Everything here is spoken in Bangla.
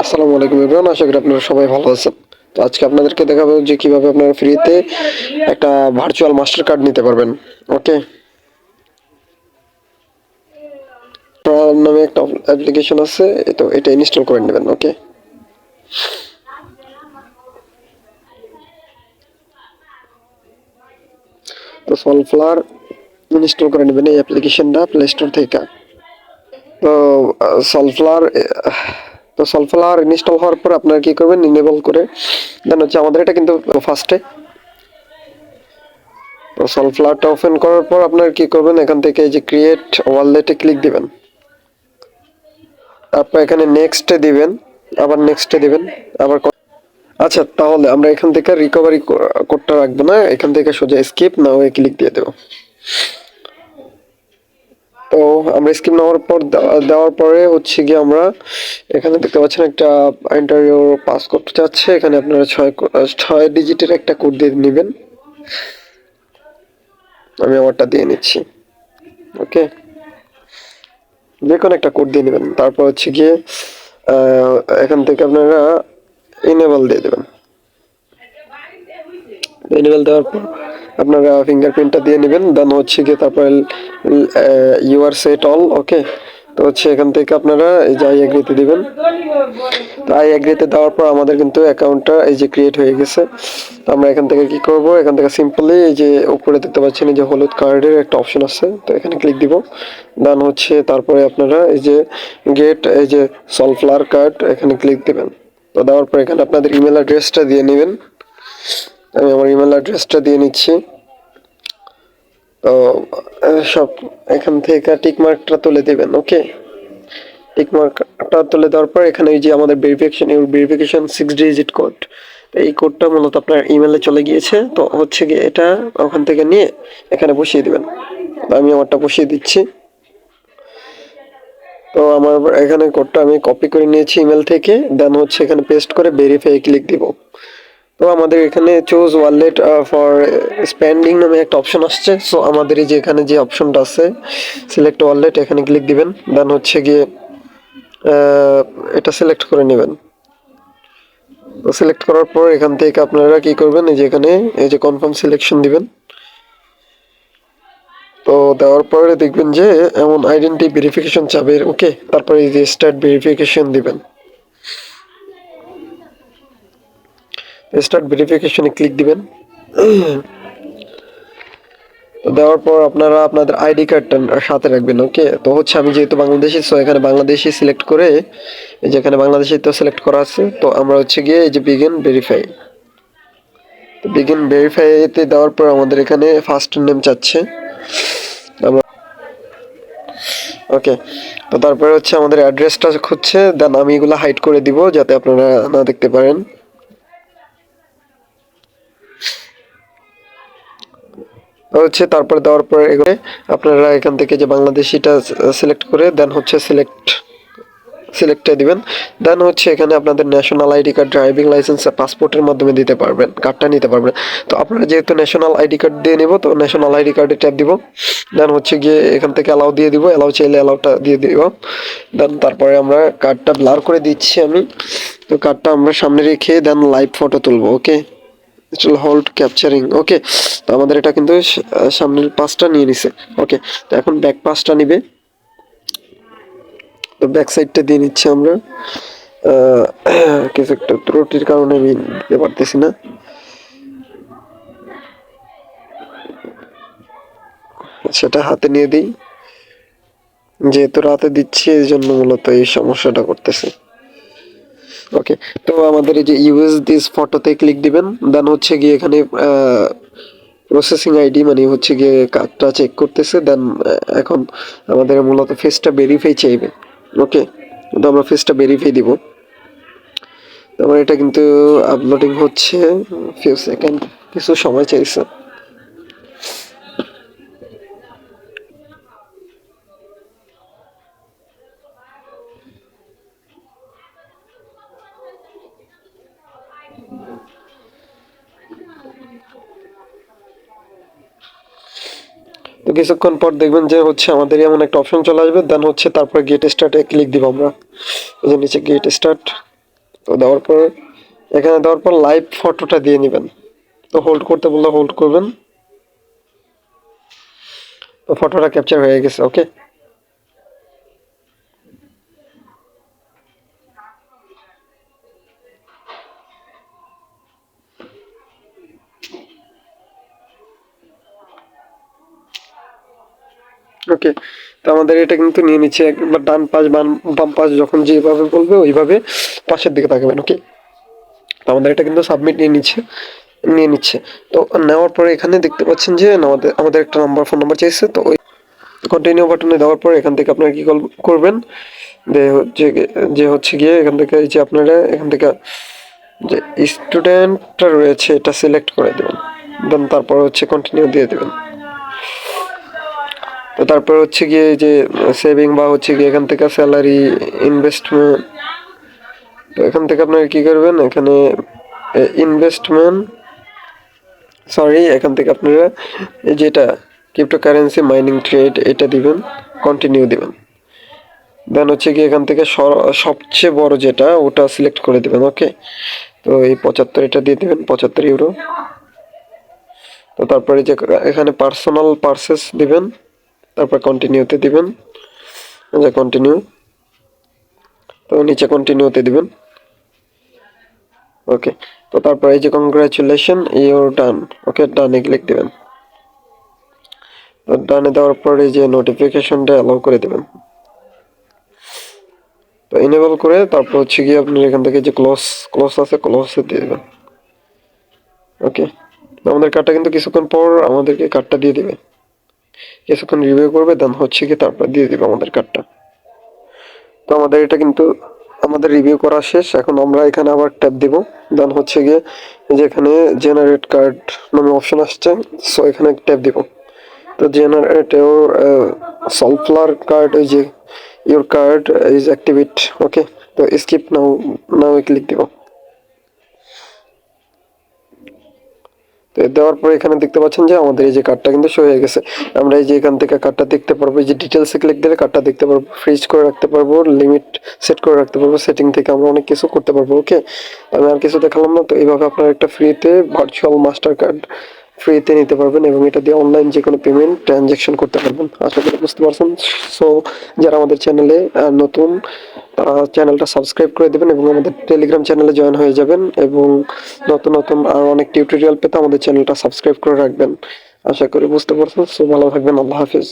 আসসালামু আলাইকুম এভরিওয়ান, আশা করি আপনারা সবাই ভালো আছেন। তো আজকে আপনাদেরকে দেখাবো যে কিভাবে আপনারা ফ্রিতে একটা ভার্চুয়াল মাস্টার কার্ড নিতে পারবেন। ওকে, নামে একটা অ্যাপ্লিকেশন আছে, তো এটা ইনস্টল করে নেবেন। ওকে, তো সলফ্লাওয়ার ইনস্টল করে নেবেন এই অ্যাপ্লিকেশনটা প্লে স্টোর থেকে। তো সলফ্লাওয়ার সলফ্লাওয়ার ইনস্টল হওয়ার পর আপনারা কি করবেন, ইনেবল করে দেন হচ্ছে আমাদের এটা কিন্তু ফার্স্টে। তো সলফ্লাওয়ারটা ওপেন করার পর আপনারা কি করবেন, এখান থেকে এই যে ক্রিয়েট ওয়ালেটে ক্লিক দিবেন, তারপর এখানে নেক্সটে দিবেন, আবার নেক্সটে দিবেন, আবার আচ্ছা, তাহলে আমরা এখান থেকে রিকভারি কোডটা রাখবো না, এখান থেকে সোজা স্কিপ নাও এ ক্লিক দিয়ে দেবো। তো আমরা স্কিপ নেওয়ার পর দেওয়ার পরে হচ্ছে গিয়ে আমরা এখানে দেখতে পাচ্ছেন একটা ইন্টারভিউ পাস করতে চাচ্ছে, এখানে আপনারা ছয় ডিজিটের একটা কোড দিয়ে নেবেন। আমি আমারটা দিয়ে নিচ্ছি। ওকে, যে কোনো একটা কোড দিয়ে নেবেন, তারপর হচ্ছে গিয়ে এখান থেকে আপনারা ইনেবল দিয়ে দেবেন। ইনেবল দেওয়ার পর আপনারা ফিঙ্গারপ্রিন্টটা দিয়ে নেবেন, দেন হচ্ছে গিয়ে তারপর ইউআর সেট অল। ওকে, তো হচ্ছে এখান থেকে আপনারা এই যে আই এগ্রিতে দিবেন। তো আই এগ্রিতে দেওয়ার পর আমাদের কিন্তু অ্যাকাউন্টটা এই যে ক্রিয়েট হয়ে গেছে। তো আমরা এখান থেকে কি করব, এখান থেকে সিম্পলি এই যে উপরে দেখতে পাচ্ছেন এই যে হলুদ কার্ডের একটা অপশন আছে, তো এখানে ক্লিক দিব। দেন হচ্ছে তারপরে আপনারা এই যে গেট এই যে সলফ্লাওয়ার কার্ড এখানে ক্লিক দিবেন। তো দেওয়ার পর এখানে আপনাদের ইমেল অ্যাড্রেসটা দিয়ে নেবেন। আমি আমার ইমেল অ্যাড্রেসটা দিয়ে নিচ্ছি। তো সব এখান থেকে টিক মার্কটা তুলে দেবেন। ওকে, টিক মার্কটা তুলে দেওয়ার পর এখানে এই যে আমাদের ভেরিফিকেশন 6 ডিজিট কোড, এই কোডটা মূলত আপনার ইমেলে চলে গিয়েছে। তো হচ্ছে গিয়ে এটা ওখান থেকে নিয়ে এখানে বসিয়ে দিবেন। আমি আমারটা বসিয়ে দিচ্ছি। তো আমার এখানে কোডটা আমি কপি করে নিয়েছি ইমেল থেকে, দেন হচ্ছে এখানে পেস্ট করে ভেরিফাই ক্লিক দিব। তো আমাদের এখানে চুজ ওয়ালেট ফর স্পেন্ডিং নামে একটা অপশন আসছে। সো আমাদের এই যে এখানে যে অপশনটা আছে সিলেক্ট ওয়ালেট, এখানে ক্লিক দিবেন, দেন হচ্ছে গিয়ে এটা সিলেক্ট করে নেবেন। তো সিলেক্ট করার পর এখান থেকে আপনারা কি করবেন, এই যে এখানে এই যে কনফার্ম সিলেকশন দিবেন। তো দেওয়ার পরে দেখবেন যে এমন আইডেন্টি ভেরিফিকেশন চাবে। ওকে, তারপরে এই যে স্টার্ট ভেরিফিকেশন দিবেন। স্টার্ট ভেরিফিকেশনে ক্লিক দিবেন। দেওয়ার পর আপনারা আপনাদের আইডি কার্ডটা সাথে রাখবেন। ওকে, তো হচ্ছে আমি যেহেতু বাংলাদেশি, সো এখানে বাংলাদেশি সিলেক্ট করে এই যে এখানে বাংলাদেশি তো সিলেক্ট করা আছে। তো আমরা হচ্ছে গিয়ে এই যে বিগিন ভেরিফাই, তো বিগিন ভেরিফাইতে দেওয়ার পর আমাদের এখানে ফার্স্ট নেম চাচ্ছে আমরা। ওকে, তো তারপরে হচ্ছে আমাদের অ্যাড্রেসটা খুঁজছে, দেন আমি এগুলো হাইড করে দিব যাতে আপনারা না দেখতে পারেন। হচ্ছে তারপরে দেওয়ার পরে এগুলো আপনারা এখান থেকে যে বাংলাদেশিটা সিলেক্ট করে দেন হচ্ছে সিলেক্টে দিবেন। দেন হচ্ছে এখানে আপনাদের national ID card, driving licence, পাসপোর্টের মাধ্যমে দিতে পারবেন, কার্ডটা নিতে পারবেন। তো আপনারা যেহেতু ন্যাশনাল আইডি কার্ড দিয়ে নেব, তো ন্যাশনাল আইডি কার্ডে ট্যাপ দিব। দেন হচ্ছে গিয়ে এখান থেকে অ্যালাউ দিয়ে দিব, অ্যালাউ চাইলে অ্যালাউটা দিয়ে দিব। দেন তারপরে আমরা কার্ডটা ব্লার করে দিচ্ছি আমি। তো কার্ডটা আমরা সামনে রেখে দেন লাইভ ফটো তুলবো। ওকে, হোল্ড ক্যাপচারিং। ওকে, তো আমাদের এটা কিন্তু সামনের পাশটা নিয়ে নিছে। ওকে, তো এখন ব্যাক পাশটা নিবে, তো ব্যাক সাইডটা দিয়ে নিচ্ছি আমরা। কিছু একটা ত্রুটির কারণে আমি দিতে পারতেছি না। সেটা হাতে নিয়ে দিই, যেহেতু রাতে দিচ্ছি এই জন্য মূলত এই সমস্যাটা করতেছে। ওকে, তো আমাদের এই যে ইউএস দিস ফটোতে ক্লিক দিবেন, দেন হচ্ছে গিয়ে এখানে প্রসেসিং আইডি মানে হচ্ছে গিয়ে কার্ডটা চেক করতেছে। দেন এখন আমাদের মূলত ফেসটা ভেরিফাই চাইবে। ওকে, তো আমরা ফেসটা ভেরিফাই দিব। তারপর এটা কিন্তু আপলোডিং হচ্ছে, ফিউ সেকেন্ড কিছু সময় চাইছে। তো কিছুক্ষণ পর দেখবেন যে হচ্ছে আমাদের এমন একটা অপশন চলে আসবে, দেন হচ্ছে তারপর গেট স্টার্টে ক্লিক দিব আমরা। এই যে নিচে গেট স্টার্ট, তো দেওয়ার পর এখানে দেওয়ার পর লাইভ ফটোটা দিয়ে নেবেন। তো হোল্ড করতে বললে হোল্ড করবেন। তো ফটোটা ক্যাপচার হয়ে গেছে। ওকে, ওকে। তো আমাদের এটা কিন্তু নিয়ে নিচ্ছে একবার ডান পাশ বাম পাশ যখন যেভাবে বলবে ওইভাবে পাশের দিকে তাকাবেন। ওকে, তো আমাদের এটা কিন্তু সাবমিট নিয়ে নিচ্ছে। তো নেওয়ার পরে এখানে দেখতে পাচ্ছেন যে আমাদের একটা ফোন নাম্বার চাইছে। তো ওই কন্টিনিউ বাটনে দেওয়ার পর এখান থেকে আপনারা কি করবেন, হচ্ছে গিয়ে এখান থেকে এই যে আপনারা এখান থেকে যে স্টুডেন্টটা রয়েছে এটা সিলেক্ট করে দেবেন। দেন তারপর হচ্ছে কন্টিনিউ দিয়ে দেবেন। তো তারপর হচ্ছে গিয়ে যে সেভিং বা হচ্ছে গিয়ে এখান থেকে স্যালারি ইনভেস্টমেন্ট, তো এখান থেকে আপনারা কি করবেন, এখানে ইনভেস্টমেন্ট এখান থেকে আপনারা যেটা ক্রিপ্টোকারেন্সি মাইনিং ট্রেড এটা দিবেন, কন্টিনিউ দিবেন। দেন হচ্ছে কি এখান থেকে সবচেয়ে বড় যেটা ওটা সিলেক্ট করে দিবেন। ওকে, তো এই 75 এটা দিয়ে দিবেন, 75 ইউরো। তো তারপরে যে এখানে পার্সোনাল পারচেস দিবেন, তারপর কন্টিনিউতে দিবেন, যে কন্টিনিউ, তো নিচে কন্টিনিউতে দিবেন। ওকে, তো তারপর এই যে কংগ্রাচুলেশন ইউর ডান। ওকে, ডানে ক্লিক দিবেন। তো ডানে দেওয়ার পরে যে নোটিফিকেশনটা অ্যালাউ করে দিবেন। তো এনেবল করে তারপর হচ্ছে গিয়ে আপনি এখান থেকে যে ক্লোজ আছে ক্লোজে দিয়ে দেবেন। ওকে, আমাদের কার্ডটা কিন্তু কিছুক্ষণ পর আমাদেরকে কার্ডটা দিয়ে দিবে, কিছুক্ষণ রিভিউ করবে, দেন হচ্ছে কি তারপর দিয়ে দিবে আমাদের কার্ডটা। তো আমাদের এটা কিন্তু আমাদের রিভিউ করা শেষ। এখন আমরা এখানে আবার ট্যাপ দিব, দেন হচ্ছে গিয়ে যেখানে জেনারেট কার্ড নামে অপশন আসছে, সো এখানে ট্যাপ দিব। তো জেনারেট ইউর সলফ্লার কার্ড, ওই যে ইউর কার্ড ইজ অ্যাক্টিভেট। ওকে, তো স্কিপ নাও ক্লিক দিব। তো দেওয়ার পরে এখানে দেখতে পাচ্ছেন যে আমাদের এই যে কার্ডটা কিন্তু শো হয়ে গেছে। আমরা এই যে এখান থেকে কার্ডটা দেখতে পারবো, এই যে ডিটেলসে ক্লিক দিলে কার্ডটা দেখতে পারবো, ফ্রিজ করে রাখতে পারবো, লিমিট সেট করে রাখতে পারবো, সেটিং থেকে আমরা অনেক কিছু করতে পারবো। ওকে, আমি আর কিছু দেখালাম না। তো এইভাবে আপনার একটা ফ্রিতে ভার্চুয়াল মাস্টার কার্ড ফ্রিতে নিতে পারবেন এবং এটা দিয়ে অনলাইন যে কোনো পেমেন্ট ট্রানজ্যাকশন করতে পারবেন। আশা করি বুঝতে পারছেন। সো যারা আমাদের চ্যানেলে নতুন, তারা চ্যানেলটা সাবস্ক্রাইব করে দেবেন এবং আমাদের টেলিগ্রাম চ্যানেলে জয়েন হয়ে যাবেন এবং নতুন নতুন আর অনেক টিউটোরিয়াল পেতে আমাদের চ্যানেলটা সাবস্ক্রাইব করে রাখবেন। আশা করি বুঝতে পারছেন। সো ভালো থাকবেন। আল্লাহ হাফিজ।